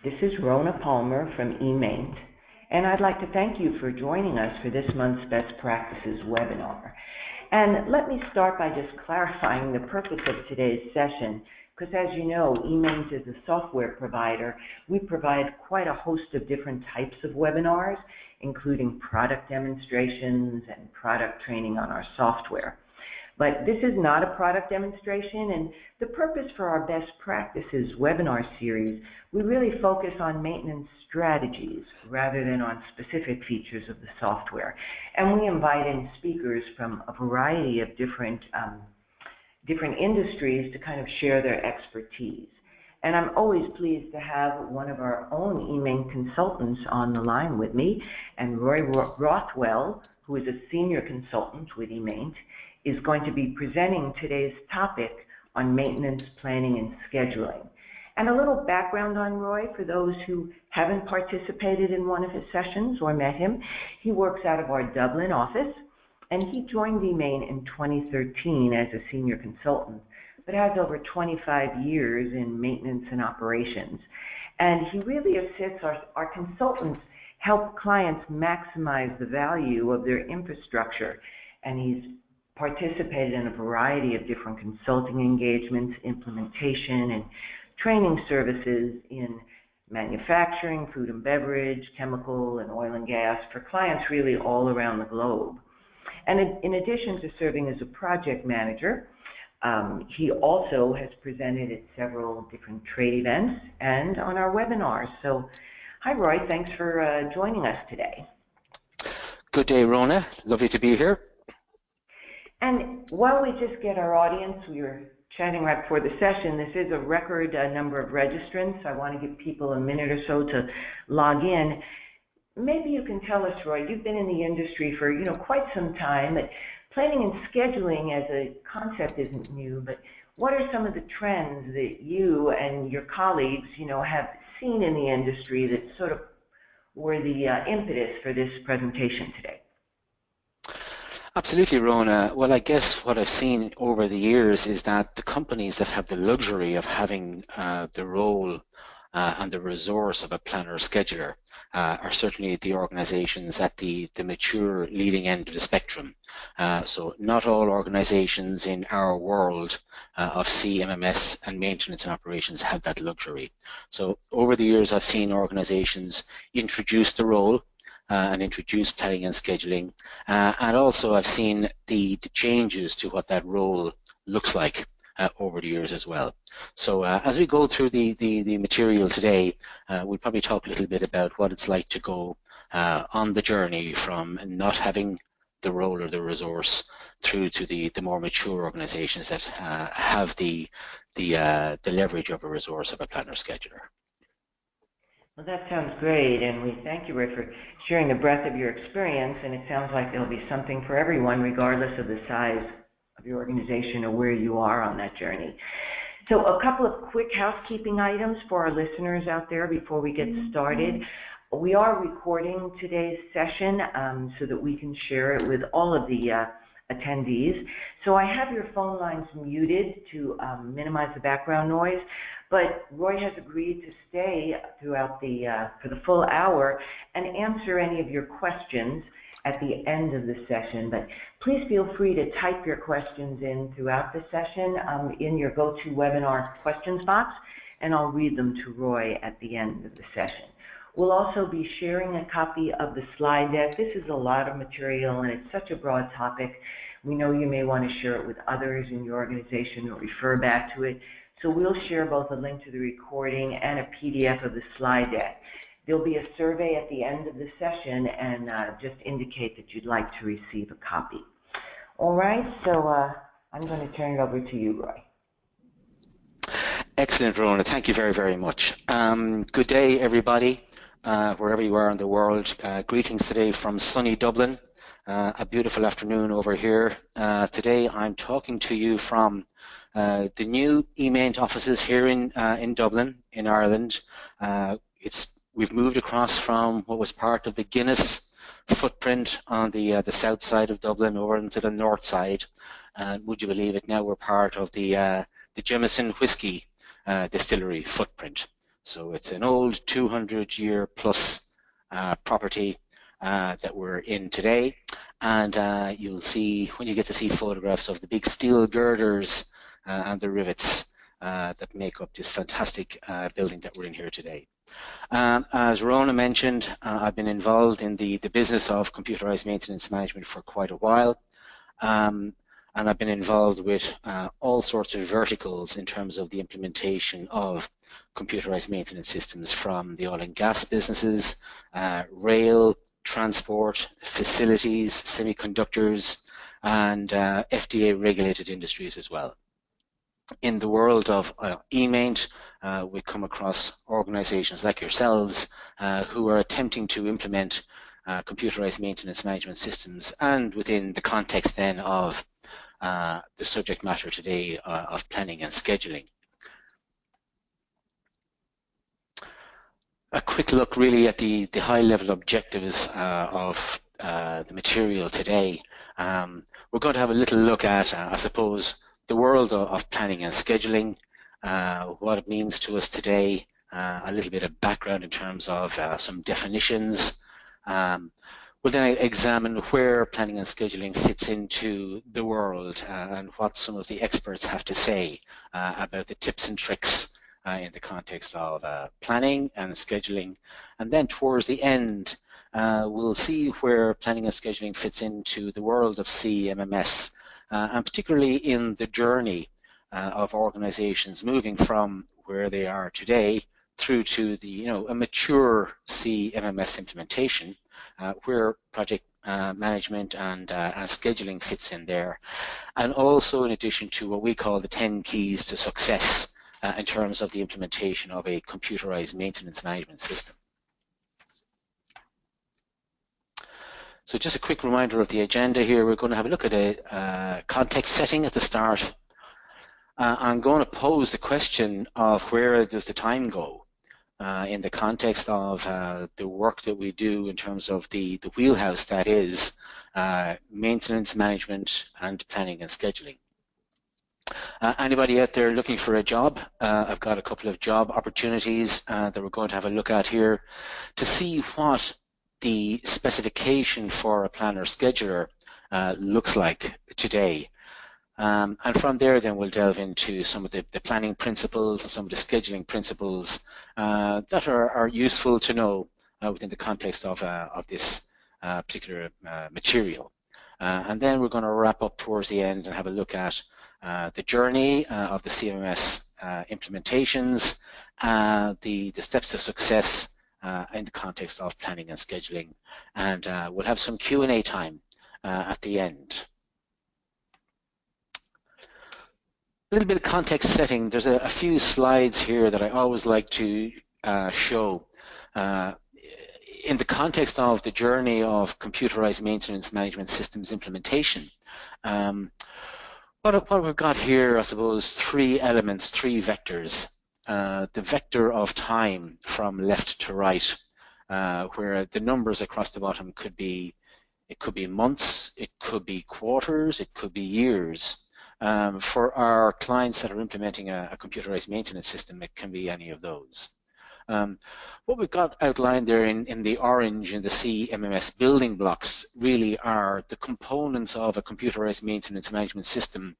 This is Rona Palmer from eMaint, and I'd like to thank you for joining us for this month's Best Practices webinar. And let me start by just clarifying the purpose of today's session, because as you know, eMaint is a software provider. We provide quite a host of different types of webinars, including product demonstrations and product training on our software. But this is not a product demonstration, and the purpose for our Best Practices webinar series, we really focus on maintenance strategies rather than on specific features of the software. And we invite in speakers from a variety of different industries to kind of share their expertise. And I'm always pleased to have one of our own eMaint consultants on the line with me, and Rothwell, who is a senior consultant with eMaint, is going to be presenting today's topic on maintenance planning and scheduling. And a little background on Roy for those who haven't participated in one of his sessions or met him. He works out of our Dublin office, and he joined eMaint in 2013 as a senior consultant, but has over 25 years in maintenance and operations. And he really assists our consultants help clients maximize the value of their infrastructure, and he's participated in a variety of different consulting engagements, implementation, and training services in manufacturing, food and beverage, chemical, and oil and gas for clients really all around the globe. And in addition to serving as a project manager, he also has presented at several different trade events and on our webinars. So, hi Roy, thanks for joining us today. Good day, Rona. Lovely to be here. And while we just get our audience, we were chatting right before the session, this is a record number of registrants. I want to give people a minute or so to log in. Maybe you can tell us, Roy, you've been in the industry for quite some time, but planning and scheduling as a concept isn't new, but what are some of the trends that you and your colleagues have seen in the industry that sort of were the impetus for this presentation today? Absolutely, Rona. Well, I guess what I've seen over the years is that the companies that have the luxury of having the role and the resource of a planner or scheduler are certainly the organizations at the mature leading end of the spectrum. So not all organizations in our world of CMMS and maintenance and operations have that luxury. So over the years, I've seen organizations introduce the role and introduce planning and scheduling, and also I've seen the changes to what that role looks like over the years as well. So as we go through the material today, we'll probably talk a little bit about what it's like to go on the journey from not having the role or the resource through to the more mature organizations that have the leverage of a resource of a planner scheduler. Well, that sounds great, and we thank you, Roy, for sharing the breadth of your experience, and it sounds like there'll be something for everyone, regardless of the size of your organization or where you are on that journey. So a couple of quick housekeeping items for our listeners out there before we get started. We are recording today's session so that we can share it with all of the attendees. So I have your phone lines muted to minimize the background noise, but Roy has agreed to stay throughout for the full hour and answer any of your questions at the end of the session. But please feel free to type your questions in throughout the session in your GoToWebinar questions box, and I'll read them to Roy at the end of the session. We'll also be sharing a copy of the slide deck. This is a lot of material, and it's such a broad topic. We know you may want to share it with others in your organization or refer back to it. So we'll share both a link to the recording and a PDF of the slide deck. There'll be a survey at the end of the session, and just indicate that you'd like to receive a copy. All right, so I'm going to turn it over to you, Roy. Excellent, Rona. Thank you very, very much. Good day, everybody, wherever you are in the world. Greetings today from sunny Dublin. A beautiful afternoon over here. Today I'm talking to you from the new eMaint offices here in Dublin, in Ireland. We've moved across from what was part of the Guinness footprint on the south side of Dublin over into the north side. And would you believe it, now we're part of the Jameson whiskey distillery footprint. So it's an old 200-year plus property that we're in today, and you'll see, when you get to see photographs of the big steel girders and the rivets that make up this fantastic building that we're in here today. As Rona mentioned, I've been involved in the business of computerized maintenance management for quite a while. And I've been involved with all sorts of verticals in terms of the implementation of computerized maintenance systems, from the oil and gas businesses, rail, transport, facilities, semiconductors, and FDA regulated industries as well. In the world of eMaint, we come across organizations like yourselves who are attempting to implement computerized maintenance management systems, and within the context then of the subject matter today of planning and scheduling. A quick look really at the high level objectives of the material today. We're going to have a little look at, I suppose, the world of planning and scheduling, what it means to us today, a little bit of background in terms of some definitions. We'll then examine where planning and scheduling fits into the world and what some of the experts have to say about the tips and tricks in the context of planning and scheduling. And then towards the end, we'll see where planning and scheduling fits into the world of CMMS, and particularly in the journey of organizations moving from where they are today through to the, a mature CMMS implementation, where project management and scheduling fits in there. And also in addition to what we call the 10 keys to success in terms of the implementation of a computerized maintenance management system. So just a quick reminder of the agenda here. We're going to have a look at a context setting at the start. I'm going to pose the question of where does the time go in the context of the work that we do in terms of the wheelhouse that is maintenance management and planning and scheduling. Anybody out there looking for a job? I've got a couple of job opportunities that we're going to have a look at here to see what the specification for a planner scheduler looks like today. And from there, then we'll delve into some of the planning principles and some of the scheduling principles that are useful to know within the context of this particular material. And then we're going to wrap up towards the end and have a look at the journey of the CMMS implementations, the steps to success in the context of planning and scheduling. And we'll have some Q&A time at the end. A little bit of context setting. There's a few slides here that I always like to show. In the context of the journey of computerized maintenance management systems implementation, what we've got here, I suppose, three elements, three vectors. The vector of time from left to right, where the numbers across the bottom could be, it could be months, it could be quarters, it could be years. For our clients that are implementing a computerized maintenance system, it can be any of those. What we've got outlined there in the orange in the CMMS building blocks really are the components of a computerized maintenance management system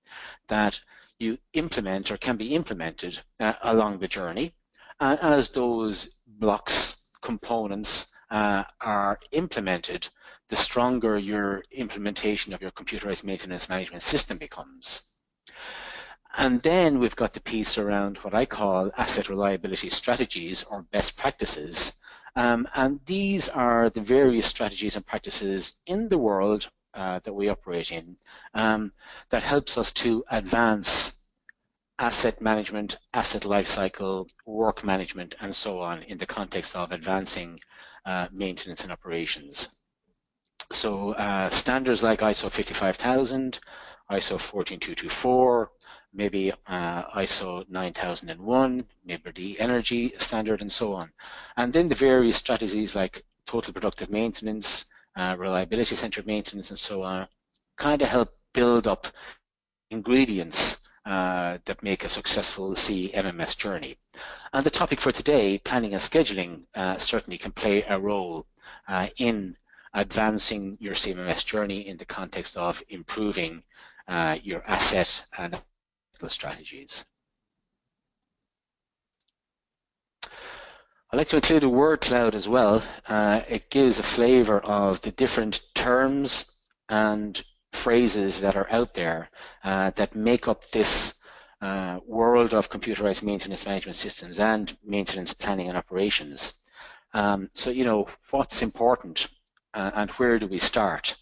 that you implement or can be implemented along the journey. And as those blocks, components are implemented, the stronger your implementation of your computerized maintenance management system becomes. And then we've got the piece around what I call asset reliability strategies or best practices. And these are the various strategies and practices in the world that we operate in that helps us to advance asset management, asset lifecycle, work management, and so on in the context of advancing maintenance and operations. So standards like ISO 55000, ISO 14224, maybe ISO 9001, maybe the energy standard, and so on. And then the various strategies like total productive maintenance, reliability centered maintenance, and so on, kind of help build up ingredients that make a successful CMMS journey. And the topic for today, planning and scheduling, certainly can play a role in advancing your CMMS journey in the context of improving your asset and strategies. I like to include a word cloud as well. It gives a flavor of the different terms and phrases that are out there that make up this world of computerized maintenance management systems and maintenance planning and operations. So, you know, what's important and where do we start?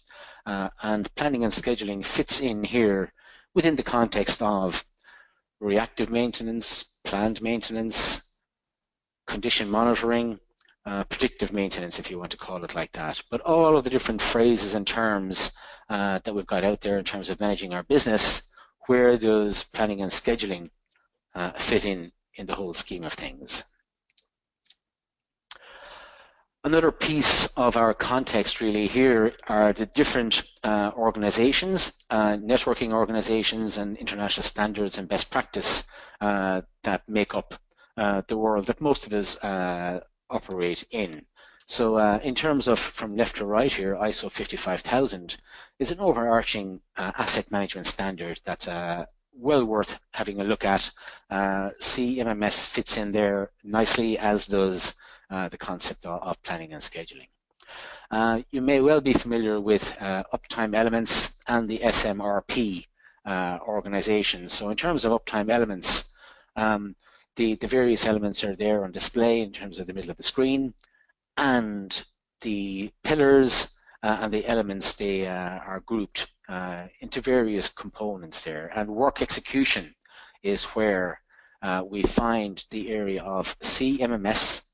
And planning and scheduling fits in here within the context of reactive maintenance, planned maintenance, condition monitoring, predictive maintenance, if you want to call it like that. But all of the different phrases and terms that we've got out there in terms of managing our business, where does planning and scheduling fit in the whole scheme of things? Another piece of our context really here are the different organizations, networking organizations and international standards and best practice that make up the world that most of us operate in. So in terms of from left to right here, ISO 55000 is an overarching asset management standard that's well worth having a look at. CMMS fits in there nicely, as does the concept of planning and scheduling. You may well be familiar with Uptime Elements and the SMRP organizations. So in terms of Uptime Elements, the various elements are there on display in terms of the middle of the screen, and the pillars and the elements, they are grouped into various components there. And work execution is where we find the area of CMMS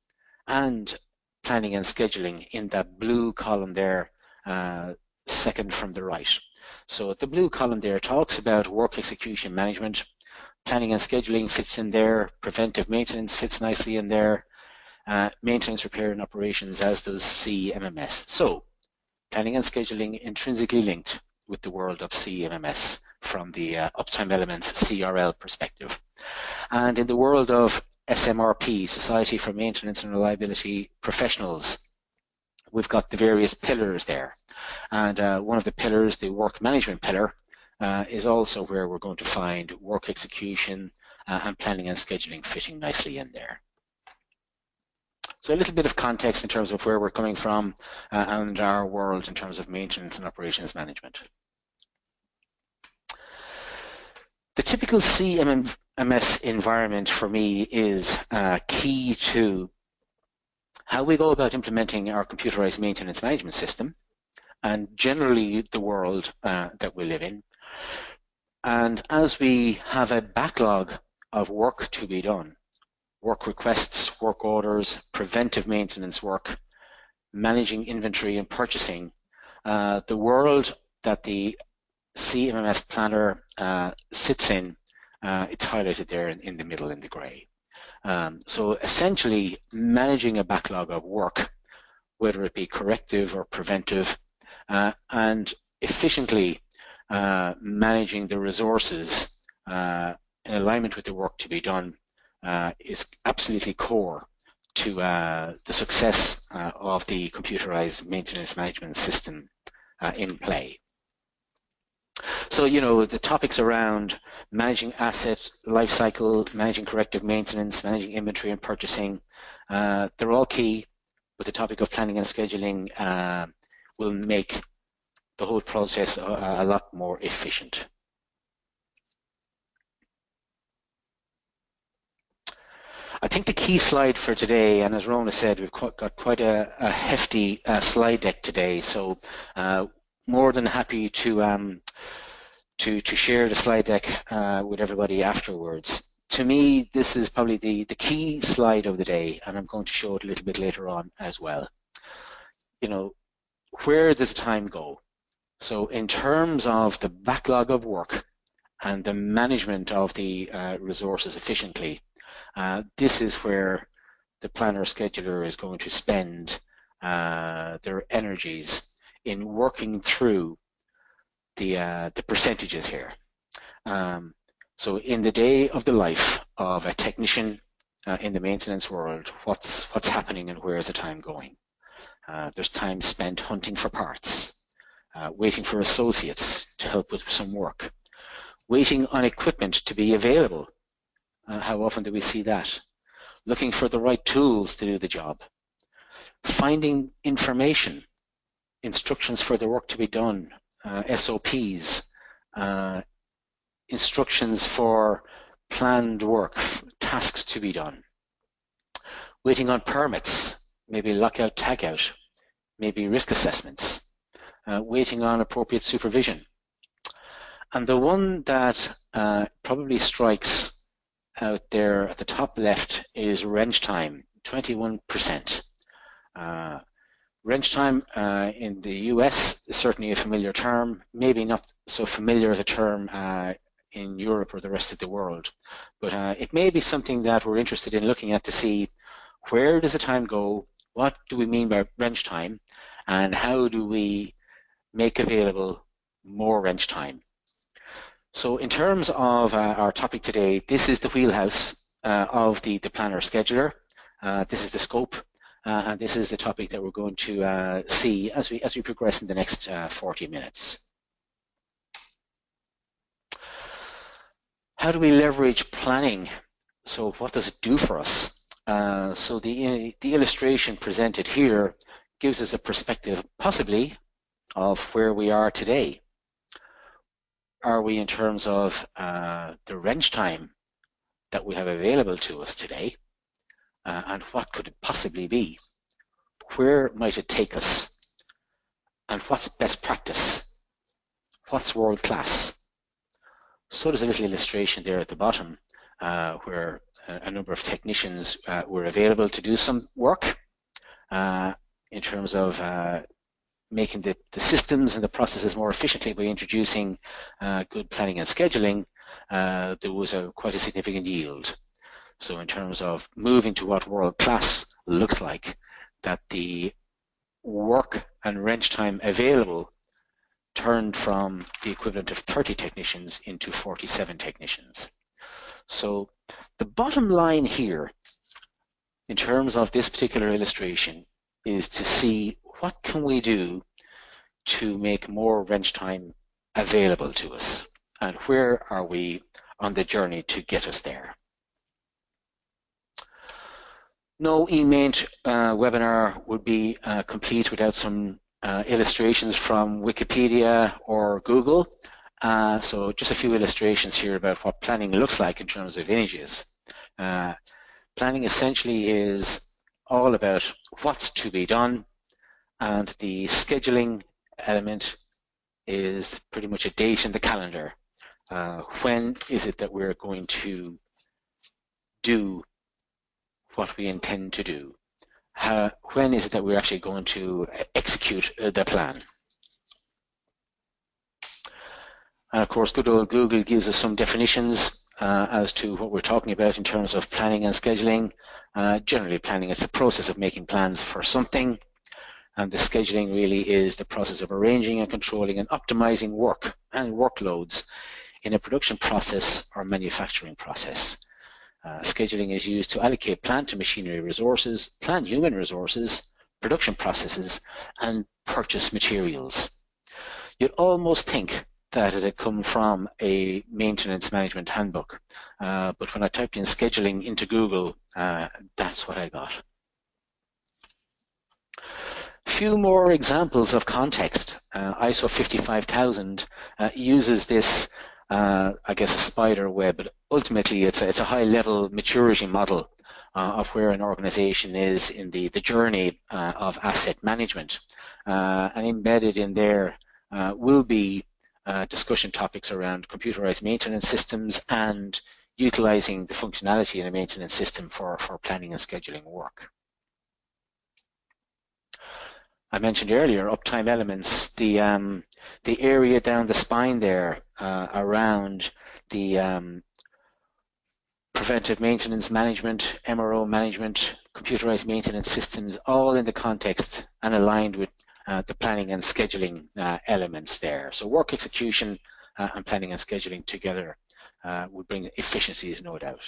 and planning and scheduling in that blue column there, second from the right. So the blue column there talks about work execution management. Planning and scheduling fits in there. Preventive maintenance fits nicely in there. Maintenance, repair, and operations, as does CMMS. So planning and scheduling intrinsically linked with the world of CMMS from the Uptime Elements CRL perspective. And in the world of SMRP, Society for Maintenance and Reliability Professionals, we've got the various pillars there. And one of the pillars, the work management pillar, is also where we're going to find work execution and planning and scheduling fitting nicely in there. So a little bit of context in terms of where we're coming from and our world in terms of maintenance and operations management. The typical CMMS environment for me is key to how we go about implementing our computerized maintenance management system and generally the world that we live in. And as we have a backlog of work to be done, work requests, work orders, preventive maintenance work, managing inventory and purchasing, the world that the CMMS planner sits in, it's highlighted there in the middle in the grey. So essentially managing a backlog of work, whether it be corrective or preventive, and efficiently managing the resources in alignment with the work to be done is absolutely core to the success of the computerized maintenance management system in play. So, you know, the topics around managing asset lifecycle, managing corrective maintenance, managing inventory and purchasing, they're all key, but the topic of planning and scheduling will make the whole process a lot more efficient. I think the key slide for today, and as Rona said, we've got quite a hefty slide deck today, so more than happy to share the slide deck with everybody afterwards. To me, this is probably the key slide of the day, and I'm going to show it a little bit later on as well. You know, where does time go? So in terms of the backlog of work and the management of the resources efficiently, this is where the planner scheduler is going to spend their energies in working through the percentages here. So in the day of the life of a technician in the maintenance world, what's happening and where is the time going? There's time spent hunting for parts, waiting for associates to help with some work, waiting on equipment to be available. How often do we see that? Looking for the right tools to do the job, finding information, instructions for the work to be done, SOPs, instructions for planned work, tasks to be done, waiting on permits, maybe lockout, tagout, maybe risk assessments, waiting on appropriate supervision. And the one that probably strikes out there at the top left is wrench time, 21%. Wrench time in the US is certainly a familiar term, maybe not so familiar as a term in Europe or the rest of the world, but it may be something that we're interested in looking at to see where does the time go, what do we mean by wrench time, and how do we make available more wrench time. So in terms of our topic today, this is the wheelhouse of the planner scheduler. This is the scope, and this is the topic that we're going to see as we progress in the next 40 minutes. How do we leverage planning? So what does it do for us? So the illustration presented here gives us a perspective, possibly, of where we are today. Are we in terms of the wrench time that we have available to us today, and what could it possibly be? Where might it take us? And what's best practice? What's world class? So there's a little illustration there at the bottom where a number of technicians were available to do some work in terms of making the systems and the processes more efficiently by introducing good planning and scheduling. There was quite a significant yield. So in terms of moving to what world class looks like, that the work and wrench time available turned from the equivalent of 30 technicians into 47 technicians. So the bottom line here, in terms of this particular illustration, is to see what can we do to make more wrench time available to us, and where are we on the journey to get us there. No eMaint webinar would be complete without some illustrations from Wikipedia or Google. So just a few illustrations here about what planning looks like in terms of images. Planning essentially is all about what's to be done, and the scheduling element is pretty much a date in the calendar. When is it that we're going to do what we intend to do? When is it that we're actually going to execute the plan? And of course, good old Google gives us some definitions as to what we're talking about in terms of planning and scheduling. Generally, planning is the process of making plans for something, and the scheduling really is the process of arranging and controlling and optimizing work and workloads in a production process or manufacturing process. Scheduling is used to allocate plant and machinery resources, plant human resources, production processes, and purchase materials. You'd almost think that it had come from a maintenance management handbook, but when I typed in scheduling into Google, that's what I got. A few more examples of context. ISO 55000 uses this, I guess, a spider web, but ultimately it's a high-level maturity model of where an organization is in the journey of asset management. And embedded in there will be discussion topics around computerized maintenance systems and utilizing the functionality in a maintenance system for planning and scheduling work. I mentioned earlier Uptime Elements, the area down the spine there around the preventive maintenance management, MRO management, computerized maintenance systems, all in the context and aligned with the planning and scheduling elements there. So work execution and planning and scheduling together would bring efficiencies, no doubt.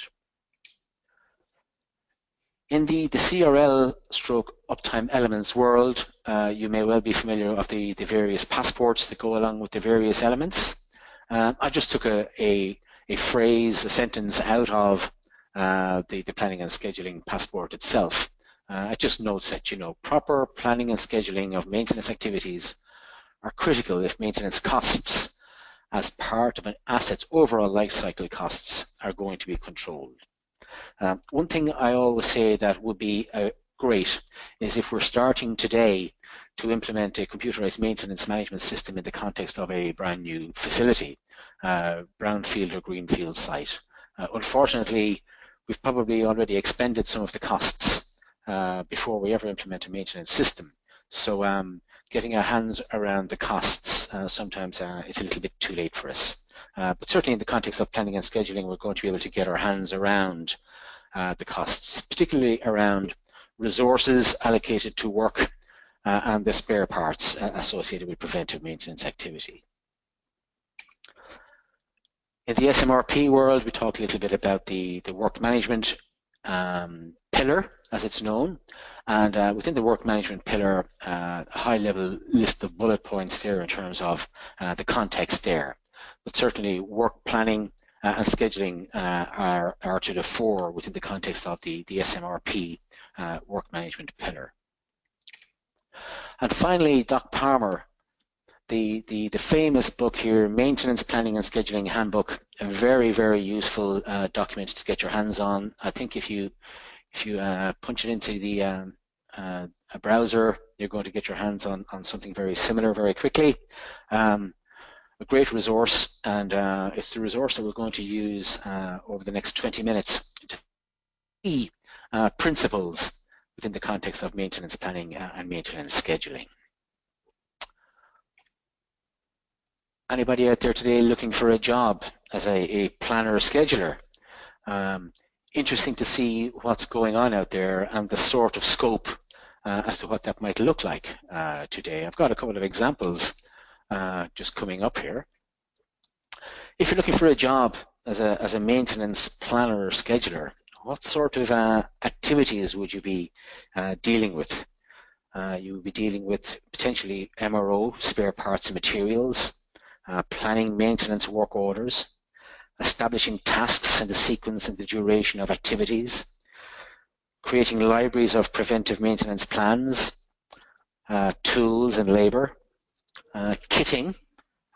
In the CRL stroke Uptime Elements world, you may well be familiar of the various passports that go along with the various elements. I just took a phrase, a sentence out of the planning and scheduling passport itself. It just notes that, proper planning and scheduling of maintenance activities are critical if maintenance costs as part of an asset's overall life cycle costs are going to be controlled. One thing I always say that would be great is if we're starting today to implement a computerized maintenance management system in the context of a brand new facility, brownfield or greenfield site. Unfortunately, we've probably already expended some of the costs before we ever implement a maintenance system. So getting our hands around the costs, sometimes it's a little bit too late for us. But certainly in the context of planning and scheduling, we're going to be able to get our hands around the costs, particularly around resources allocated to work and the spare parts associated with preventive maintenance activity. In the SMRP world, we talked a little bit about the work management pillar, as it's known. And within the work management pillar, a high-level list of bullet points there in terms of the context there. But certainly work planning and scheduling are to the fore within the context of the SMRP work management pillar. And finally, Doc Palmer, the famous book here, Maintenance Planning and Scheduling Handbook, a very, very useful document to get your hands on. I think if you punch it into the a browser, you're going to get your hands on something very similar very quickly. A great resource, and it's the resource that we're going to use over the next 20 minutes to see principles within the context of maintenance planning and maintenance scheduling. Anybody out there today looking for a job as a planner or scheduler? Interesting to see what's going on out there and the sort of scope as to what that might look like today. I've got a couple of examples just coming up here. If you're looking for a job as a maintenance planner or scheduler, what sort of activities would you be dealing with? You would be dealing with potentially MRO, spare parts and materials, planning maintenance work orders, establishing tasks and the sequence and the duration of activities, creating libraries of preventive maintenance plans, tools and labor, kitting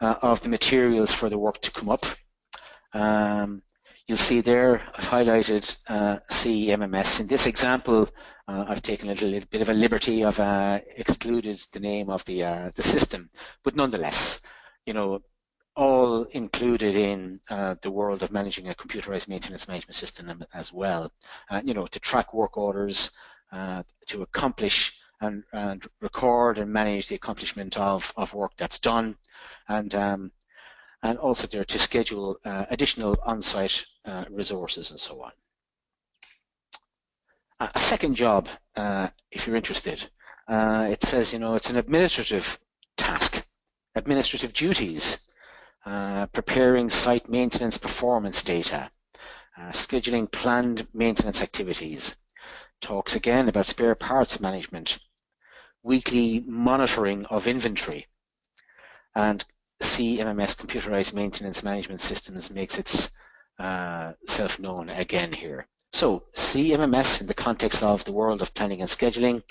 of the materials for the work to come up. You'll see there I've highlighted CMMS. In this example, I've taken a little bit of a liberty. I've excluded the name of the system, but nonetheless, all included in the world of managing a computerized maintenance management system as well. To track work orders, to accomplish and record and manage the accomplishment of work that's done, and also there to schedule additional on-site resources and so on. A second job, if you're interested, it says, it's an administrative task, administrative duties, preparing site maintenance performance data, scheduling planned maintenance activities, talks again about spare parts management, weekly monitoring of inventory, and CMMS Computerized Maintenance Management Systems makes its self known again here. So CMMS in the context of the world of planning and scheduling,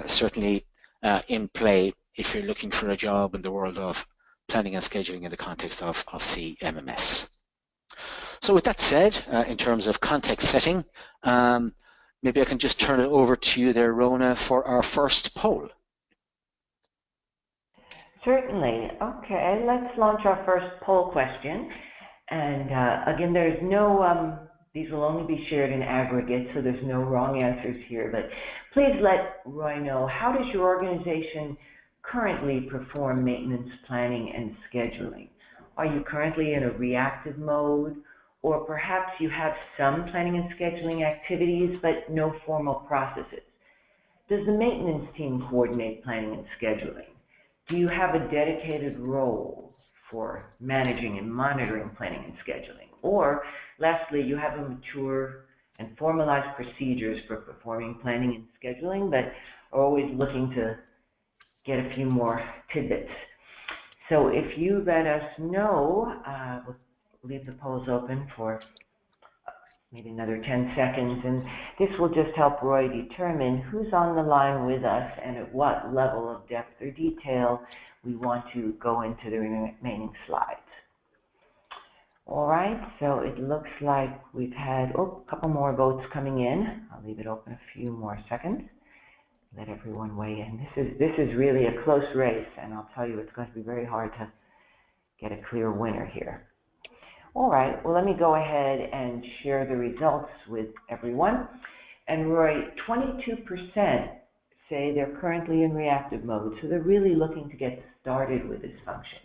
certainly in play if you're looking for a job in the world of planning and scheduling in the context of CMMS. So with that said, in terms of context setting, maybe I can just turn it over to you there, Rona, for our first poll. Certainly. Okay, let's launch our first poll question. And again, there's no, these will only be shared in aggregate, so there's no wrong answers here. But please let Roy know, how does your organization currently perform maintenance planning and scheduling? Are you currently in a reactive mode? Or perhaps you have some planning and scheduling activities, but no formal processes? Does the maintenance team coordinate planning and scheduling? Do you have a dedicated role for managing and monitoring planning and scheduling? Or lastly, you have a mature and formalized procedures for performing planning and scheduling, but are always looking to get a few more tidbits. So if you let us know, we'll leave the polls open for maybe another 10 seconds, and this will just help Roy determine who's on the line with us and at what level of depth or detail we want to go into the remaining slides. All right, so it looks like we've had a couple more votes coming in. I'll leave it open a few more seconds. Let everyone weigh in. This is really a close race, and I'll tell you it's going to be very hard to get a clear winner here. All right, well, let me go ahead and share the results with everyone. And Roy, 22% say they're currently in reactive mode, so they're really looking to get started with this function.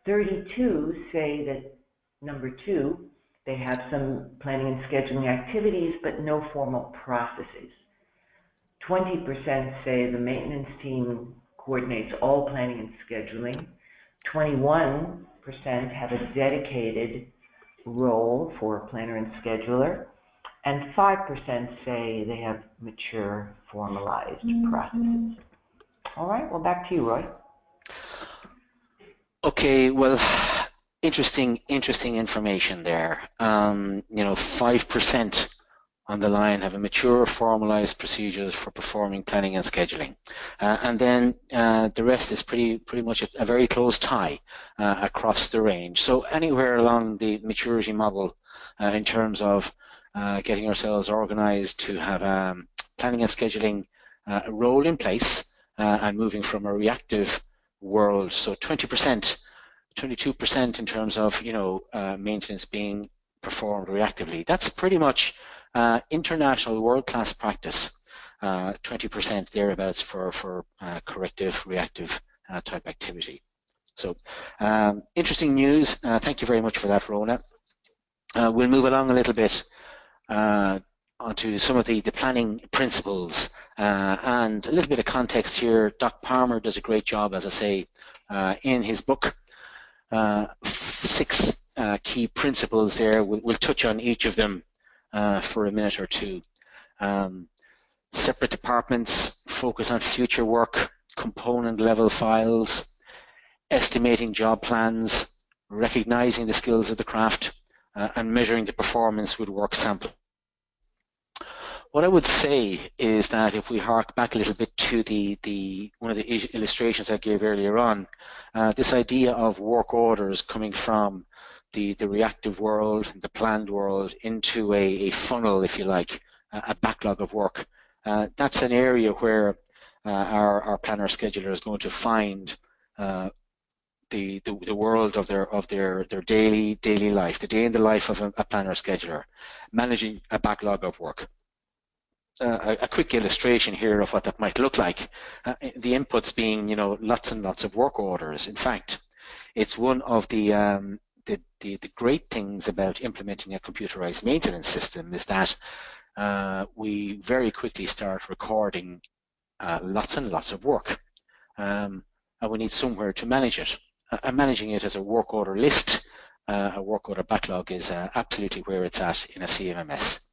32 say that number 2, they have some planning and scheduling activities, but no formal processes. 20% say the maintenance team coordinates all planning and scheduling. 21% have a dedicated role for planner and scheduler. And 5% say they have mature, formalized processes. All right, well, back to you, Roy. Okay, well, interesting information there. 5% on the line have a mature, formalized procedures for performing planning and scheduling, and then the rest is pretty much a very close tie across the range. So anywhere along the maturity model in terms of getting ourselves organized to have planning and scheduling role in place and moving from a reactive world. So 20%, 22% in terms of maintenance being performed reactively. That's pretty much international world-class practice. 20% thereabouts for corrective, reactive type activity. So interesting news. Thank you very much for that, Rona. We'll move along a little bit onto some of the planning principles and a little bit of context here. Doc Palmer does a great job, as I say, in his book. 6 key principles there. We'll touch on each of them for a minute or two. Separate departments, focus on future work, component level files, estimating job plans, recognizing the skills of the craft, and measuring the performance with work sample. What I would say is that if we hark back a little bit to one of the illustrations I gave earlier on, this idea of work orders coming from the reactive world, the planned world, into a funnel, if you like, a backlog of work. That's an area where our planner scheduler is going to find the world of their daily life, the day in the life of a planner scheduler, managing a backlog of work. A quick illustration here of what that might look like. The inputs being, lots and lots of work orders. In fact, it's one of the great things about implementing a computerized maintenance system is that we very quickly start recording lots and lots of work, and we need somewhere to manage it. And managing it as a work order list, a work order backlog is absolutely where it's at in a CMMS.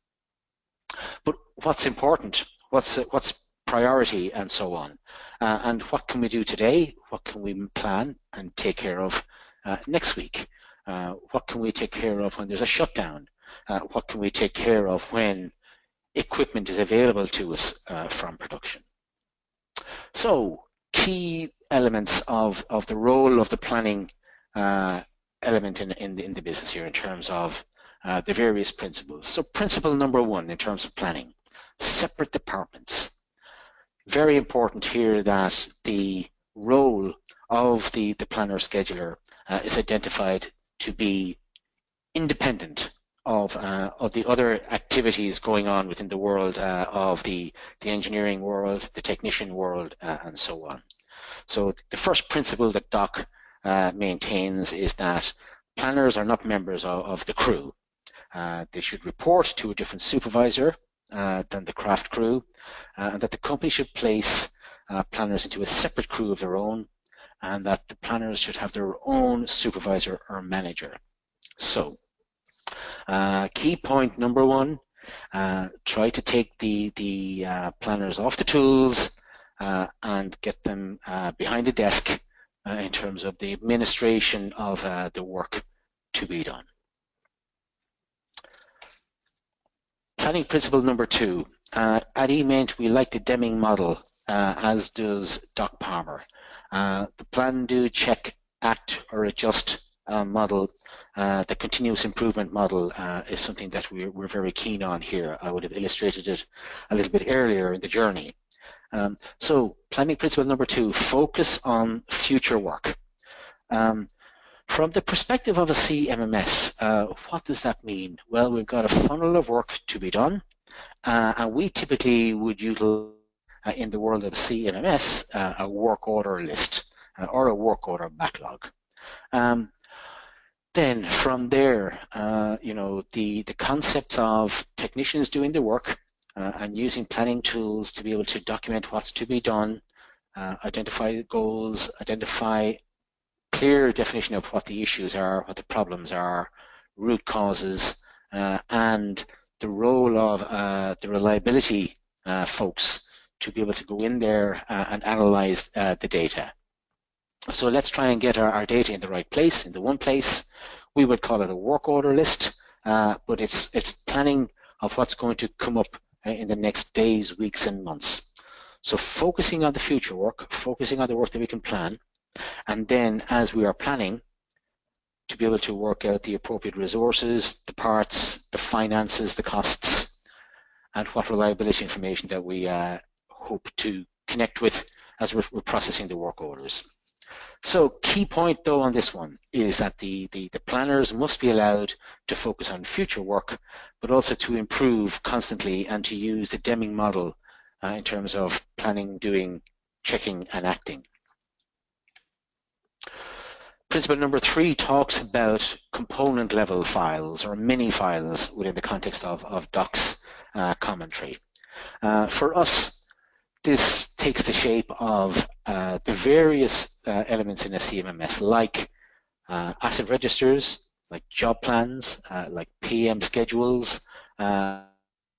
But what's important, what's priority, and so on, and what can we do today? What can we plan and take care of next week? What can we take care of when there's a shutdown? What can we take care of when equipment is available to us from production? So key elements of the role of the planning element in the business here in terms of the various principles. So principle number 1 in terms of planning, separate departments. Very important here that the role of the planner scheduler is identified to be independent of the other activities going on within the world of the engineering world, the technician world, and so on. So the first principle that Doc maintains is that planners are not members of the crew. They should report to a different supervisor than the craft crew, and that the company should place planners into a separate crew of their own, and that the planners should have their own supervisor or manager. So Key point number one, try to take the planners off the tools and get them behind a desk in terms of the administration of the work to be done. Planning principle number two. At eMaint, we like the Deming model, as does Doc Palmer. The plan, do, check, act, or adjust model, the continuous improvement model, is something that we're very keen on here. I would have illustrated it a little bit earlier in the journey. So planning principle number two, focus on future work. From the perspective of a CMMS, what does that mean? Well, we've got a funnel of work to be done, and we typically would utilize, in the world of CMMS, a work order list or a work order backlog. Then from there, the concepts of technicians doing the work and using planning tools to be able to document what's to be done, identify goals, identify clear definition of what the issues are, what the problems are, root causes, and the role of the reliability folks to be able to go in there and analyze the data. So let's try and get our data in the right place, in the one place. We would call it a work order list, but it's planning of what's going to come up in the next days, weeks, and months. So focusing on the future work, focusing on the work that we can plan, and then as we are planning, to be able to work out the appropriate resources, the parts, the finances, the costs, and what reliability information that we hope to connect with as we're processing the work orders. So key point though on this one is that the planners must be allowed to focus on future work, but also to improve constantly and to use the Deming model in terms of planning, doing, checking, and acting. Principle number three talks about component level files or mini files within the context of Doc's commentary. For us, this takes the shape of the various elements in a CMMS, like asset registers, like job plans, like PM schedules,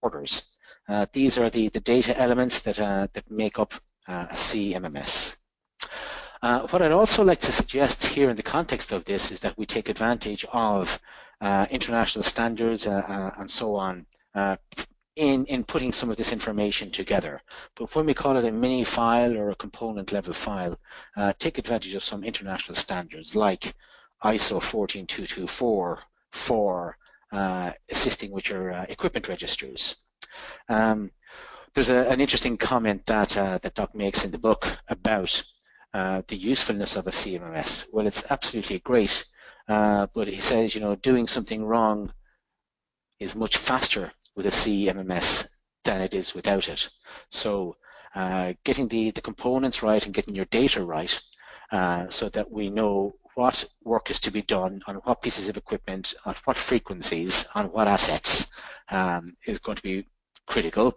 orders. These are the data elements that make up a CMMS. What I'd also like to suggest here in the context of this is that we take advantage of international standards and so on in putting some of this information together. But when we call it a mini file or a component level file, take advantage of some international standards like ISO 14224 for assisting with your equipment registers. There's an interesting comment that Doc makes in the book about the usefulness of a CMMS. Well, it's absolutely great, but he says, doing something wrong is much faster with a CMMS than it is without it. So getting the components right and getting your data right so that we know what work is to be done on what pieces of equipment, on what frequencies, on what assets is going to be critical.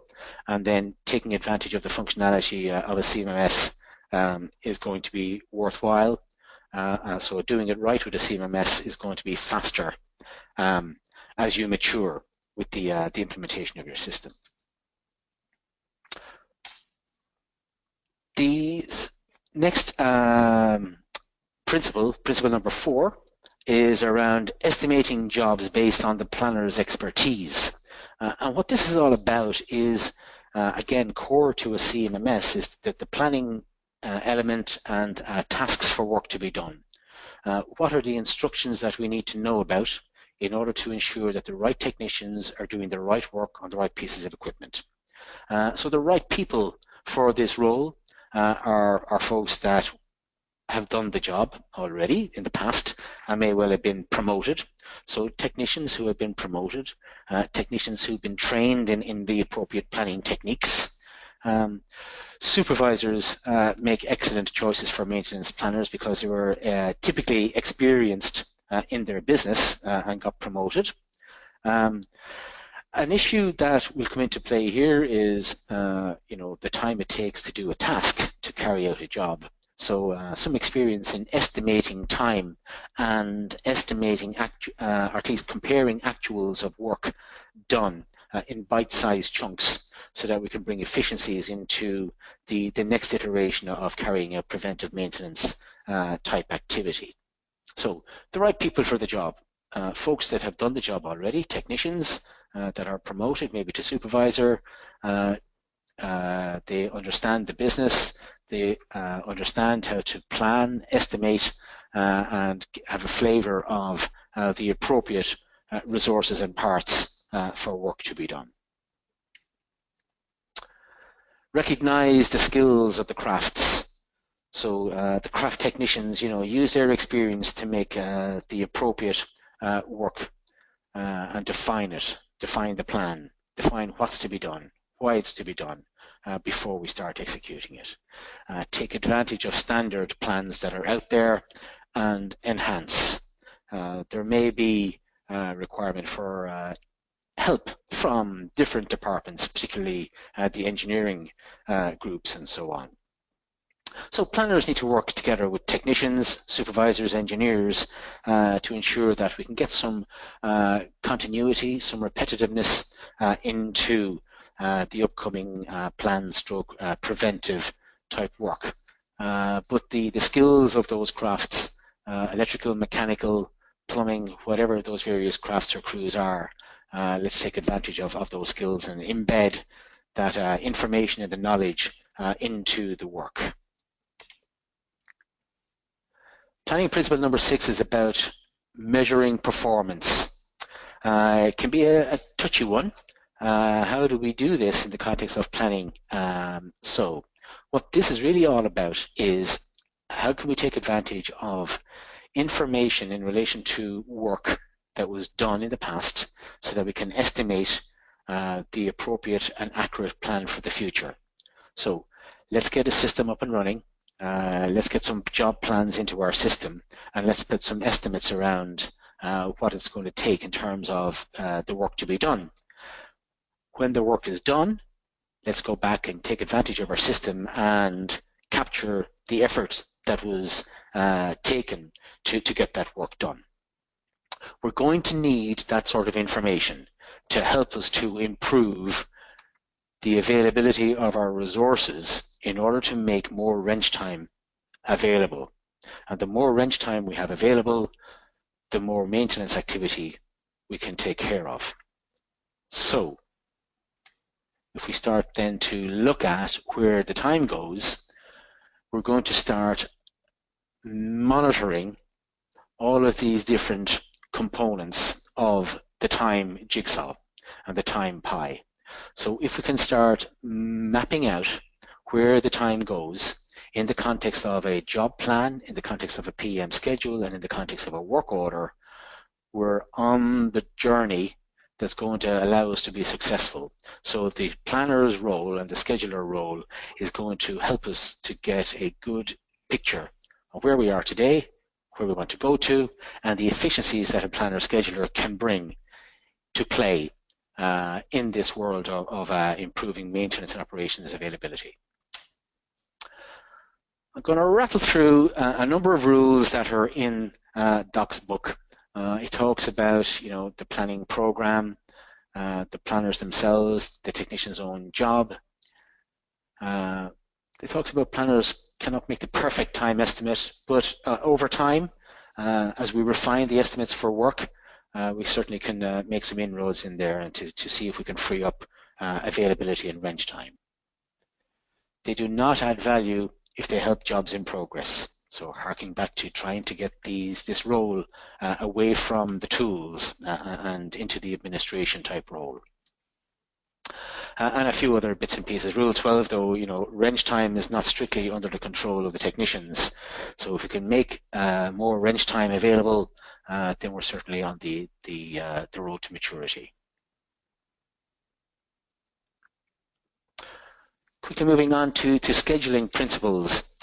And then taking advantage of the functionality of a CMMS is going to be worthwhile. So doing it right with a CMMS is going to be faster as you mature with the implementation of your system. The next principle number 4, is around estimating jobs based on the planner's expertise. And what this is all about is, again, core to a CMMS, is that the planning element and tasks for work to be done. What are the instructions that we need to know about in order to ensure that the right technicians are doing the right work on the right pieces of equipment? So the right people for this role are folks that have done the job already in the past and may well have been promoted. So technicians who have been promoted, technicians who've been trained in the appropriate planning techniques. Supervisors make excellent choices for maintenance planners because they were typically experienced in their business and got promoted. An issue that will come into play here is the time it takes to do a task, to carry out a job. So some experience in estimating time and estimating, or at least comparing actuals of work done in bite-sized chunks so that we can bring efficiencies into the next iteration of carrying out preventive maintenance type activity. So the right people for the job, folks that have done the job already, technicians that are promoted maybe to supervisor, they understand the business, they understand how to plan, estimate, and have a flavour of the appropriate resources and parts for work to be done. Recognise the skills of the crafts. So the craft technicians, use their experience to make the appropriate work and define it, define the plan, define what's to be done, why it's to be done before we start executing it. Take advantage of standard plans that are out there and enhance. There may be a requirement for help from different departments, particularly the engineering groups and so on. So planners need to work together with technicians, supervisors, engineers to ensure that we can get some continuity, some repetitiveness into the upcoming plan/stroke preventive type work. But the skills of those crafts, electrical, mechanical, plumbing, whatever those various crafts or crews are, let's take advantage of those skills and embed that information and the knowledge into the work. Planning principle number 6 is about measuring performance. It can be a touchy one. How do we do this in the context of planning? So what this is really all about is how can we take advantage of information in relation to work that was done in the past so that we can estimate the appropriate and accurate plan for the future. So let's get a system up and running. Let's get some job plans into our system, and let's put some estimates around what it's going to take in terms of the work to be done. When the work is done, let's go back and take advantage of our system and capture the effort that was taken to get that work done. We're going to need that sort of information to help us to improve the availability of our resources in order to make more wrench time available. And the more wrench time we have available, the more maintenance activity we can take care of. So if we start then to look at where the time goes, we're going to start monitoring all of these different components of the time jigsaw and the time pie. So if we can start mapping out where the time goes in the context of a job plan, in the context of a PM schedule, and in the context of a work order, we're on the journey that's going to allow us to be successful. So the planner's role and the scheduler role is going to help us to get a good picture of where we are today, where we want to go to, and the efficiencies that a planner scheduler can bring to play in this world of improving maintenance and operations availability. I'm going to rattle through a number of rules that are in Doc's book. It talks about, the planning program, the planners themselves, the technician's own job. It talks about planners cannot make the perfect time estimate, but over time, as we refine the estimates for work, we certainly can make some inroads in there and to see if we can free up availability and wrench time. They do not add value if they help jobs in progress. So harking back to trying to get this role away from the tools and into the administration type role. And a few other bits and pieces. Rule 12, though, wrench time is not strictly under the control of the technicians. So if we can make more wrench time available, then we're certainly on the road to maturity. Quickly moving on to scheduling principles.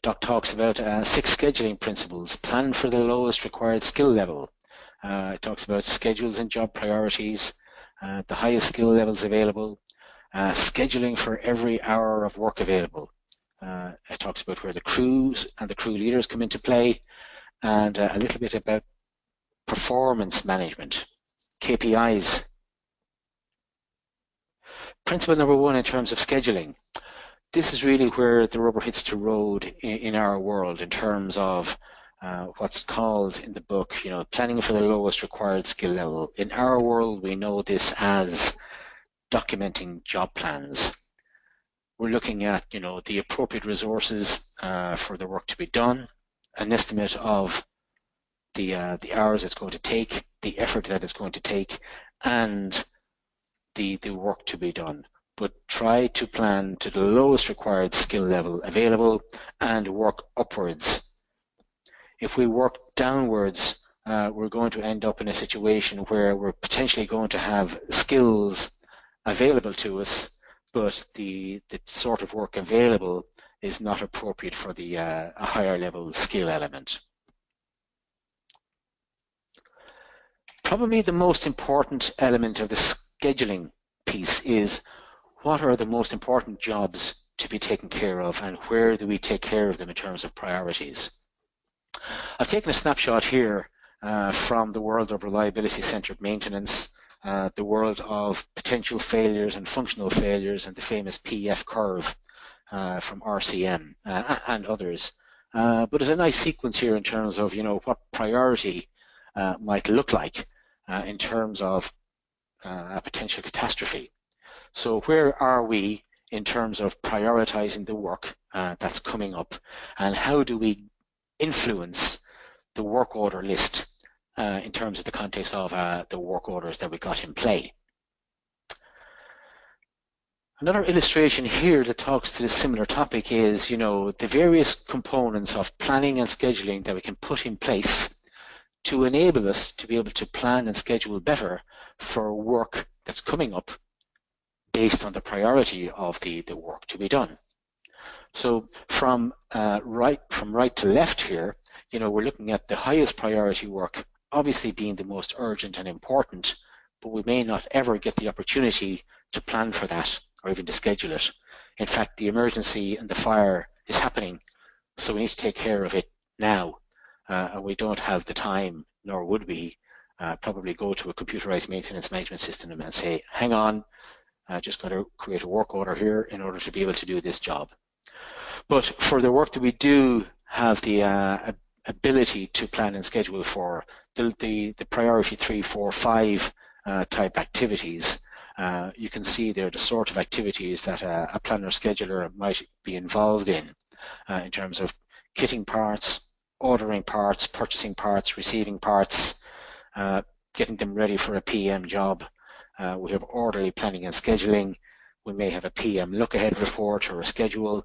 Doc talks about 6 scheduling principles. Plan for the lowest required skill level. It talks about schedules and job priorities, the highest skill levels available, scheduling for every hour of work available. It talks about where the crews and the crew leaders come into play, and a little bit about performance management, KPIs. Principle number 1 in terms of scheduling. This is really where the rubber hits the road in our world in terms of what's called in the book, planning for the lowest required skill level. In our world, we know this as documenting job plans. We're looking at, the appropriate resources for the work to be done, an estimate of the hours it's going to take, the effort that it's going to take, and the work to be done. But try to plan to the lowest required skill level available and work upwards. If we work downwards, we're going to end up in a situation where we're potentially going to have skills available to us, but the sort of work available is not appropriate for the a higher level skill element. Probably the most important element of the scheduling piece is what are the most important jobs to be taken care of and where do we take care of them in terms of priorities. I've taken a snapshot here from the world of reliability-centered maintenance, the world of potential failures and functional failures, and the famous PF curve from RCM and others. But there's a nice sequence here in terms of what priority might look like in terms of a potential catastrophe. So where are we in terms of prioritizing the work that's coming up, and how do we influence the work order list in terms of the context of the work orders that we got in play? Another illustration here that talks to this similar topic is, the various components of planning and scheduling that we can put in place to enable us to be able to plan and schedule better for work that's coming up based on the priority of the work to be done. So from right to left here, we're looking at the highest priority work obviously being the most urgent and important, but we may not ever get the opportunity to plan for that or even to schedule it. In fact, the emergency and the fire is happening, so we need to take care of it now, and we don't have the time, nor would we probably go to a computerized maintenance management system and say, hang on, just got to create a work order here in order to be able to do this job. But for the work that we do have the ability to plan and schedule for, the priority 3, 4, 5 type activities, you can see there the sort of activities that a planner scheduler might be involved in terms of kitting parts, ordering parts, purchasing parts, receiving parts, getting them ready for a PM job. We have orderly planning and scheduling. We may have a PM look-ahead report or a schedule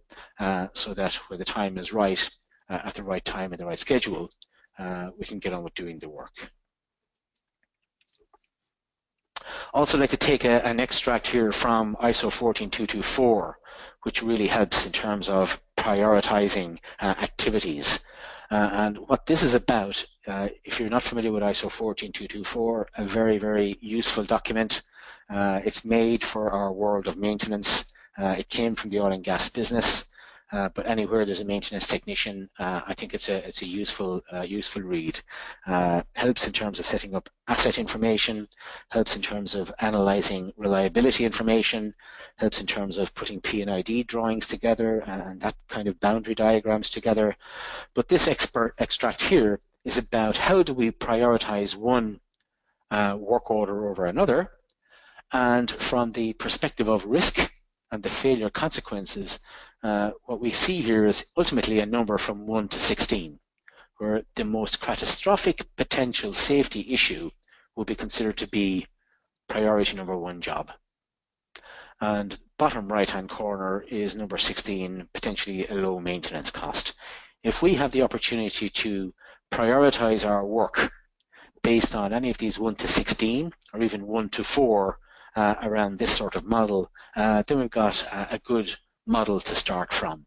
so that when the time is right, at the right time and the right schedule, we can get on with doing the work. Also like to take an extract here from ISO 14224, which really helps in terms of prioritizing activities. And what this is about, if you're not familiar with ISO 14224, a very, very useful document. It's made for our world of maintenance. It came from the oil and gas business, but anywhere there's a maintenance technician, I think it's a useful read. Helps in terms of setting up asset information, helps in terms of analyzing reliability information, helps in terms of putting P&ID drawings together and that kind of boundary diagrams together. But this extract here is about how do we prioritize one work order over another, and from the perspective of risk and the failure consequences, what we see here is ultimately a number from 1 to 16, where the most catastrophic potential safety issue will be considered to be priority number 1 job. And bottom right-hand corner is number 16, potentially a low maintenance cost. If we have the opportunity to prioritize our work based on any of these 1 to 16 or even 1 to 4 around this sort of model, then we've got a good model to start from.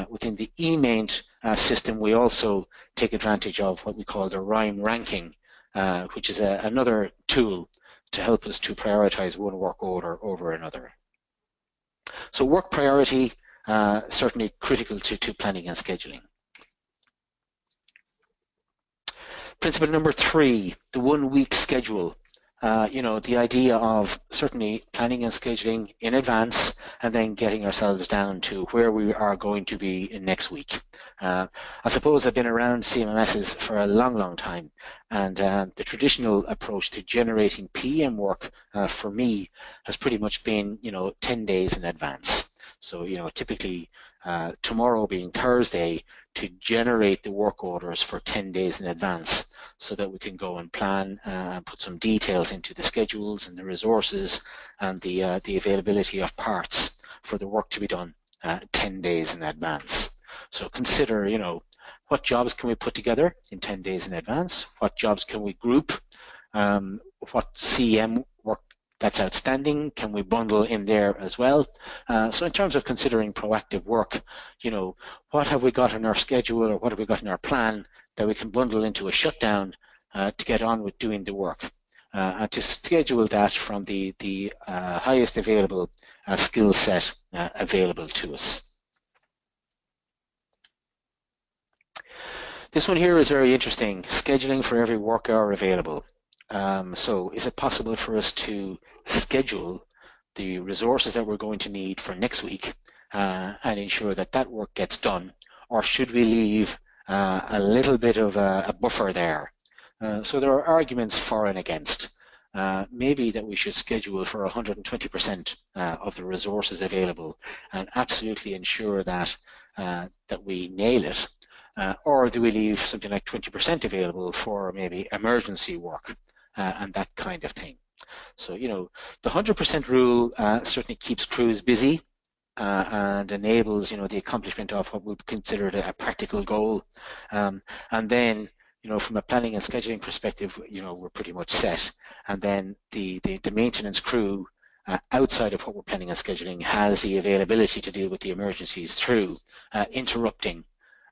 Within the eMaint system, we also take advantage of what we call the RIME ranking, which is another tool to help us to prioritize one work order over another. So work priority certainly critical to planning and scheduling. Principle number 3, the 1 week schedule. The idea of certainly planning and scheduling in advance and then getting ourselves down to where we are going to be in next week. I suppose I've been around CMMSs for a long time, and the traditional approach to generating PM work for me has pretty much been 10 days in advance. So typically tomorrow being Thursday, to generate the work orders for 10 days in advance so that we can go and plan and put some details into the schedules and the resources and the availability of parts for the work to be done 10 days in advance. So consider, what jobs can we put together in 10 days in advance? What jobs can we group? What CM work that's outstanding can we bundle in there as well? So in terms of considering proactive work, what have we got in our schedule or what have we got in our plan that we can bundle into a shutdown to get on with doing the work, and to schedule that from the highest available skill set available to us. This one here is very interesting, scheduling for every work hour available. So is it possible for us to schedule the resources that we're going to need for next week and ensure that that work gets done, or should we leave a little bit of a buffer there? So there are arguments for and against. Maybe that we should schedule for 120% of the resources available and absolutely ensure that that we nail it, or do we leave something like 20% available for maybe emergency work and that kind of thing? So the 100% rule certainly keeps crews busy and enables the accomplishment of what we've considered a practical goal, and then from a planning and scheduling perspective, we're pretty much set. And then the maintenance crew outside of what we're planning and scheduling has the availability to deal with the emergencies through interrupting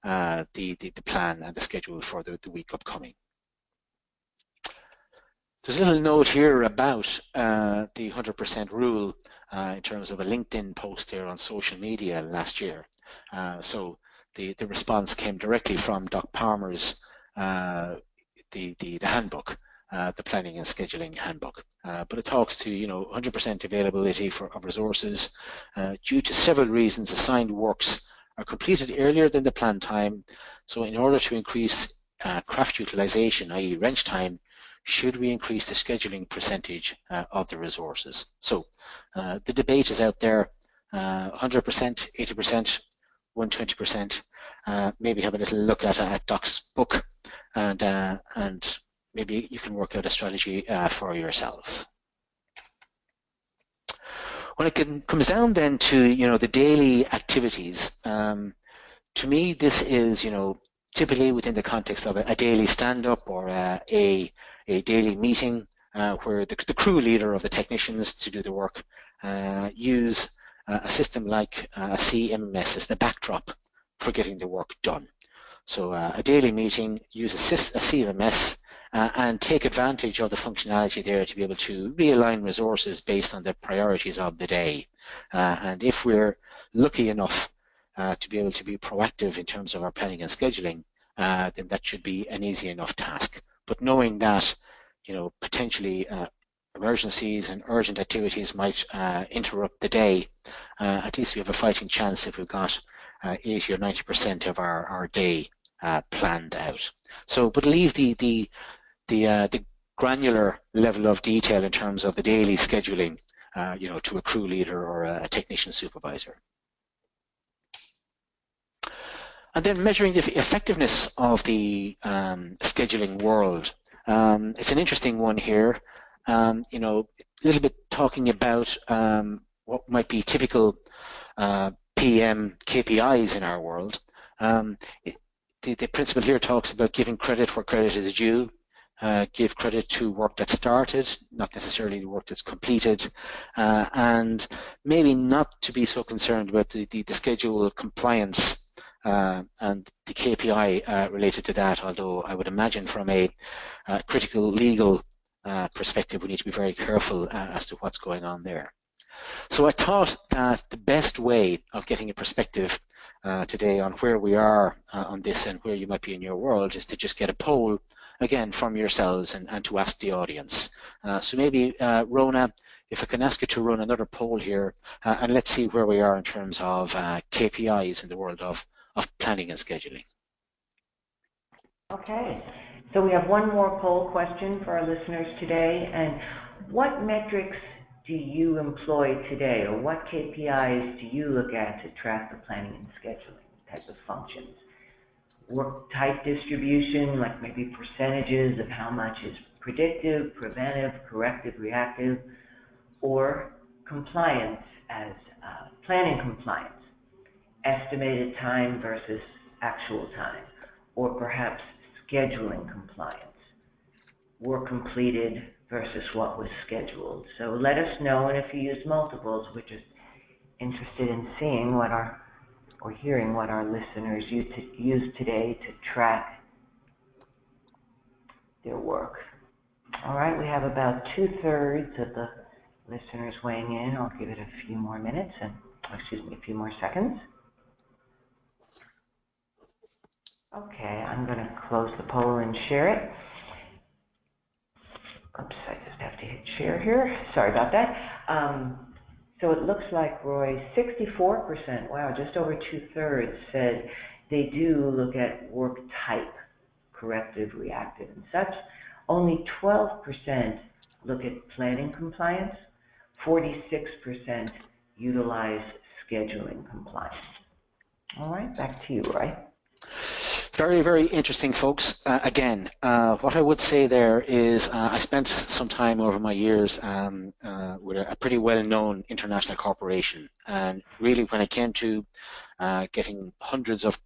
the plan and the schedule for the week upcoming. There's a little note here about the 100% rule in terms of a LinkedIn post there on social media last year. So the response came directly from Doc Palmer's the handbook, the planning and scheduling handbook. But it talks to 100% availability of resources due to several reasons. Assigned works are completed earlier than the planned time. So in order to increase craft utilization, i.e. wrench time, should we increase the scheduling percentage of the resources? So the debate is out there, 100%, 80%, 120%. Maybe have a little look at Doc's book, and maybe you can work out a strategy for yourselves. When it comes down then to the daily activities, to me this is typically within the context of a daily stand-up or a daily meeting where the crew leader of the technicians to do the work use a system like a CMMS as the backdrop for getting the work done. So a daily meeting, use a CMMS and take advantage of the functionality there to be able to realign resources based on the priorities of the day. And if we're lucky enough to be able to be proactive in terms of our planning and scheduling, then that should be an easy enough task. But knowing that, potentially emergencies and urgent activities might interrupt the day, at least we have a fighting chance if we've got 80 or 90% of our day planned out. So, but leave the granular level of detail in terms of the daily scheduling, to a crew leader or a technician supervisor. And then measuring the effectiveness of the scheduling world. It's an interesting one here. A little bit talking about what might be typical PM KPIs in our world. The principle here talks about giving credit where credit is due. Give credit to work that started, not necessarily the work that's completed, and maybe not to be so concerned about the schedule compliance and the KPI related to that, although I would imagine from a critical legal perspective we need to be very careful as to what's going on there. So I thought that the best way of getting a perspective today on where we are on this and where you might be in your world is to just get a poll, again, from yourselves and to ask the audience. So maybe, Rona, if I can ask you to run another poll here, and let's see where we are in terms of KPIs in the world of planning and scheduling. Okay, so we have one more poll question for our listeners today. And what metrics do you employ today, or what KPIs do you look at to track the planning and scheduling type of functions? Work type distribution, like maybe percentages of how much is predictive, preventive, corrective, reactive, or compliance as planning compliance, estimated time versus actual time, or perhaps scheduling compliance, work completed versus what was scheduled. So let us know, and if you use multiples, we're just interested in seeing what our, or hearing what our listeners use today to track their work. All right, we have about 2/3 of the listeners weighing in. I'll give it a few more minutes, and a few more seconds. Okay, I'm going to close the poll and share it. Oops, I just have to hit share here. Sorry about that. So it looks like, Roy, 64%, wow, just over 2/3 said they do look at work type, corrective, reactive, and such. Only 12% look at planning compliance. 46% utilize scheduling compliance. All right, back to you, Roy. Very, very interesting, folks. Again, what I would say there is I spent some time over my years with a pretty well-known international corporation, and really when it came to getting hundreds of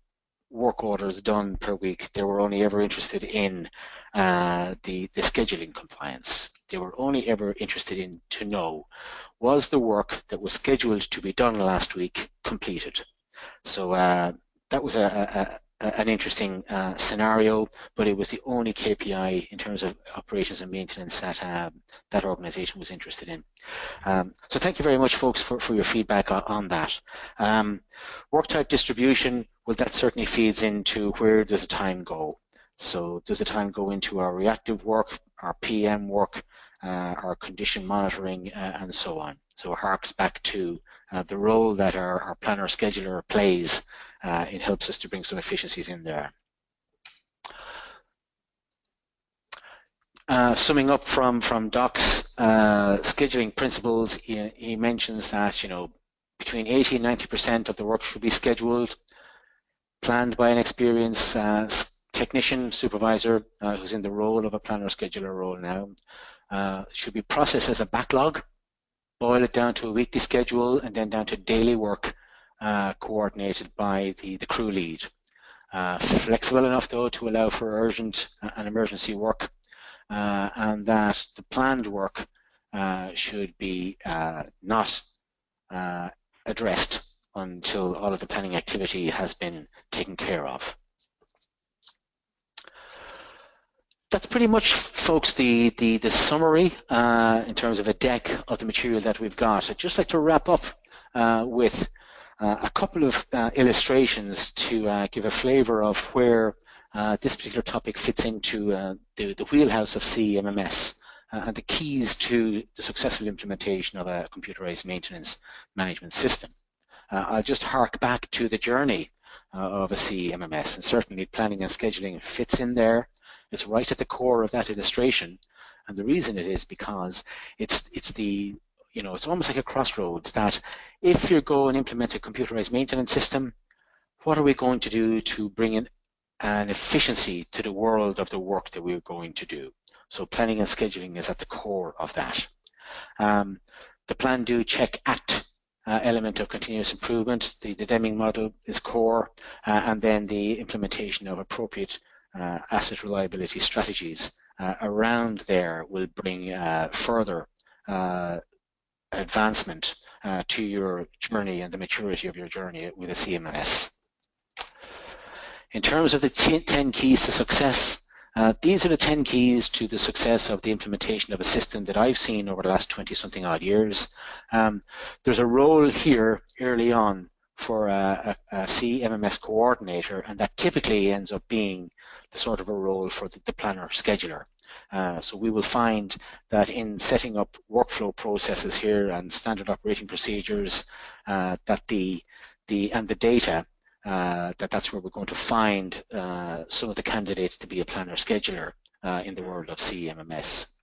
work orders done per week, they were only ever interested in the scheduling compliance. They were only ever interested in to know, was the work that was scheduled to be done last week completed? So that was an interesting scenario, but it was the only KPI in terms of operations and maintenance that that organization was interested in. So thank you very much, folks, for your feedback on that. Work type distribution, well, that certainly feeds into where does the time go. So does the time go into our reactive work, our PM work, our condition monitoring, and so on. So it harks back to the role that our planner scheduler plays. It helps us to bring some efficiencies in there. Summing up from Doc's scheduling principles, he mentions that, you know, between 80 and 90% of the work should be scheduled, planned by an experienced technician, supervisor, who's in the role of a planner scheduler role now. Should be processed as a backlog, boil it down to a weekly schedule, and then down to daily work coordinated by the crew lead. Flexible enough, though, to allow for urgent and emergency work, and that the planned work should be not addressed until all of the planning activity has been taken care of. That's pretty much, folks, the summary in terms of a deck of the material that we've got. I'd just like to wrap up with a couple of illustrations to give a flavor of where this particular topic fits into the wheelhouse of CMMS and the keys to the successful implementation of a computerized maintenance management system. I'll just hark back to the journey of a CMMS, and certainly planning and scheduling fits in there. It's right at the core of that illustration, and the reason it is because it's the, you know, it's almost like a crossroads, that if you go and implement a computerized maintenance system, what are we going to do to bring in an efficiency to the world of the work that we're going to do? So planning and scheduling is at the core of that. The plan, do, check, act element of continuous improvement, the Deming model is core, and then the implementation of appropriate asset reliability strategies around there will bring further advancement to your journey and the maturity of your journey with a CMMS. In terms of the 10 keys to success, These are the 10 keys to the success of the implementation of a system that I've seen over the last 20-something odd years. There's a role here early on for a CMMS coordinator, and that typically ends up being the sort of a role for the planner scheduler. So we will find that in setting up workflow processes here and standard operating procedures, that the data, that's where we're going to find some of the candidates to be a planner scheduler in the world of CMMS.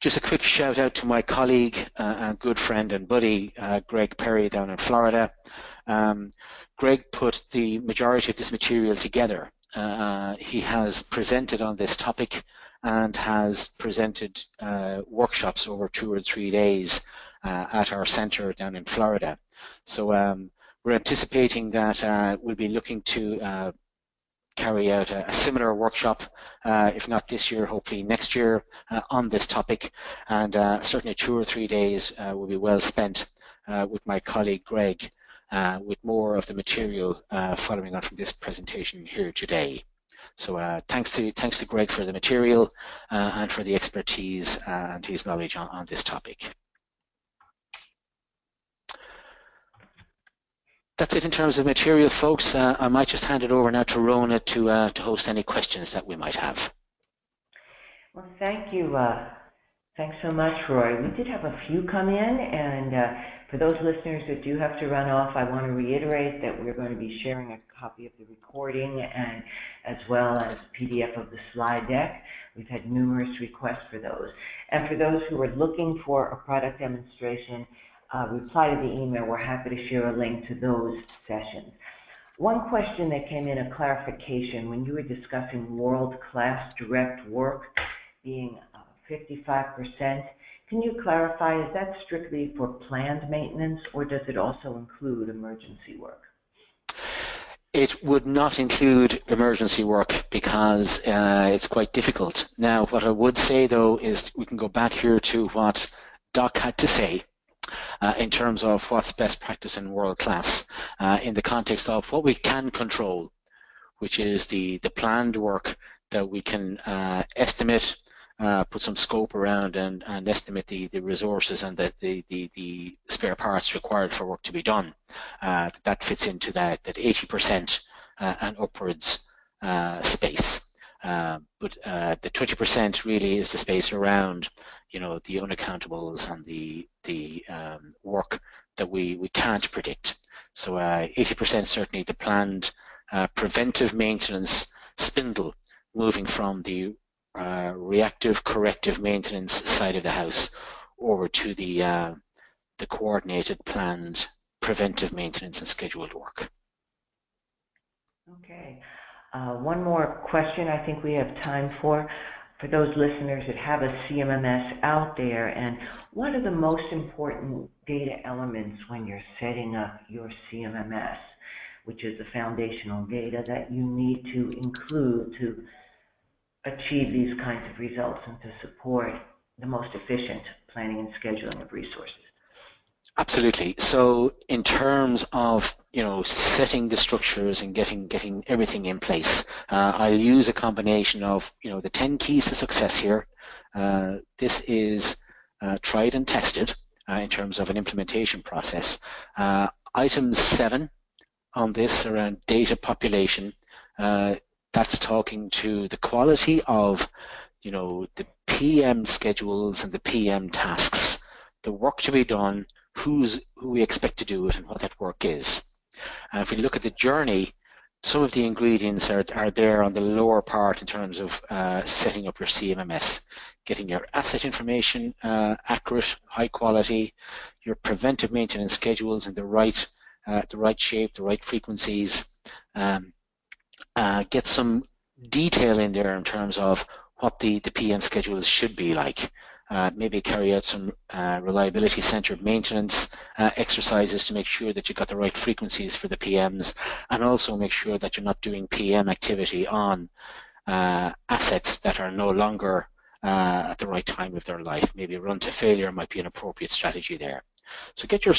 Just a quick shout out to my colleague and good friend and buddy, Greg Perry down in Florida. Greg put the majority of this material together. He has presented on this topic and has presented workshops over 2 or 3 days at our center down in Florida. So we're anticipating that we'll be looking to carry out a similar workshop, if not this year, hopefully next year, on this topic. And certainly 2 or 3 days will be well spent with my colleague Greg, with more of the material following on from this presentation here today. So thanks to Greg for the material and for the expertise and his knowledge on this topic. That's it in terms of material, folks. I might just hand it over now to Rona to host any questions that we might have. Well, thank you. Thanks so much, Roy. We did have a few come in, and for those listeners that do have to run off, I want to reiterate that we're going to be sharing a copy of the recording and as well as PDF of the slide deck. We've had numerous requests for those. And for those who are looking for a product demonstration, reply to the email. We're happy to share a link to those sessions. One question that came in, a clarification, when you were discussing world-class direct work being 55%, can you clarify, is that strictly for planned maintenance or does it also include emergency work? It would not include emergency work because it's quite difficult. Now, what I would say though is we can go back here to what Doc had to say in terms of what's best practice in world class in the context of what we can control, which is the planned work that we can estimate, put some scope around and estimate the resources and the spare parts required for work to be done. That fits into that 80% and upwards space. But the 20% really is the space around, you know, the unaccountables and the work that we can't predict. So 80% certainly the planned preventive maintenance spindle, moving from the reactive corrective maintenance side of the house over to the coordinated planned preventive maintenance and scheduled work. Okay. One more question I think we have time for those listeners that have a CMMS out there, and what are the most important data elements when you're setting up your CMMS, which is the foundational data that you need to include to achieve these kinds of results and to support the most efficient planning and scheduling of resources? Absolutely. So in terms of, you know, setting the structures and getting everything in place, I'll use a combination of, you know, the 10 keys to success here. This is tried and tested in terms of an implementation process. Item 7 on this around data population, that's talking to the quality of, you know, the PM schedules and the PM tasks, the work to be done, who we expect to do it and what that work is. And if we look at the journey, some of the ingredients are there on the lower part in terms of setting up your CMMS, getting your asset information accurate, high quality, your preventive maintenance schedules in the right shape, the right frequencies, get some detail in there in terms of what the PM schedules should be like. Maybe carry out some reliability-centered maintenance exercises to make sure that you've got the right frequencies for the PMs, and also make sure that you're not doing PM activity on assets that are no longer at the right time of their life. Maybe run to failure might be an appropriate strategy there. So get your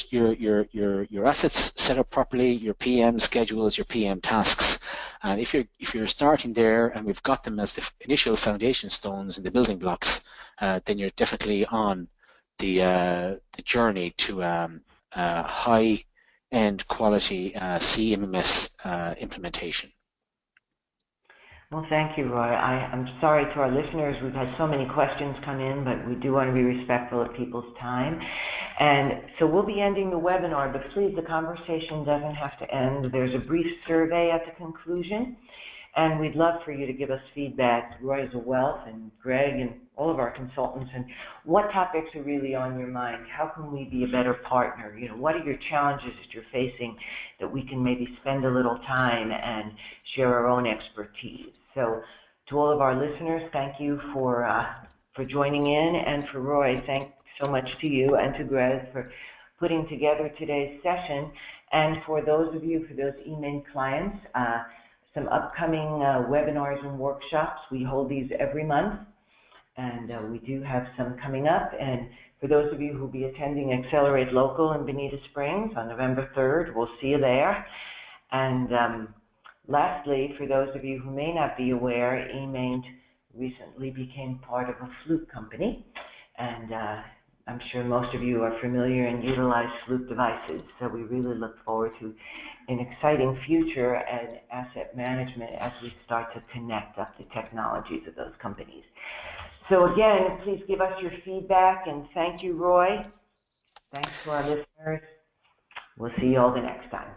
assets set up properly, your PM schedules, your PM tasks, and if you're starting there and we've got them as the initial foundation stones and the building blocks, then you're definitely on the journey to high-end quality CMMS implementation. Well, thank you, Roy. I'm sorry to our listeners. We've had so many questions come in, but we do want to be respectful of people's time. And so we'll be ending the webinar, but please, the conversation doesn't have to end. There's a brief survey at the conclusion, and we'd love for you to give us feedback. Roy is a wealth, and Greg, and all of our consultants, and what topics are really on your mind? How can we be a better partner? You know, what are your challenges that you're facing that we can maybe spend a little time and share our own expertise? So to all of our listeners, thank you for joining in, and for Roy, thanks so much to you and to Greg for putting together today's session. And for those of you, for those eMaint clients, some upcoming webinars and workshops. We hold these every month, and we do have some coming up. And for those of you who will be attending Accelerate Local in Bonita Springs on November 3rd, we'll see you there. And lastly, for those of you who may not be aware, eMaint recently became part of a Fluke company, and I'm sure most of you are familiar and utilize Fluke devices, so we really look forward to an exciting future and asset management as we start to connect up the technologies of those companies. So again, please give us your feedback, and thank you, Roy. Thanks to our listeners. We'll see you all the next time.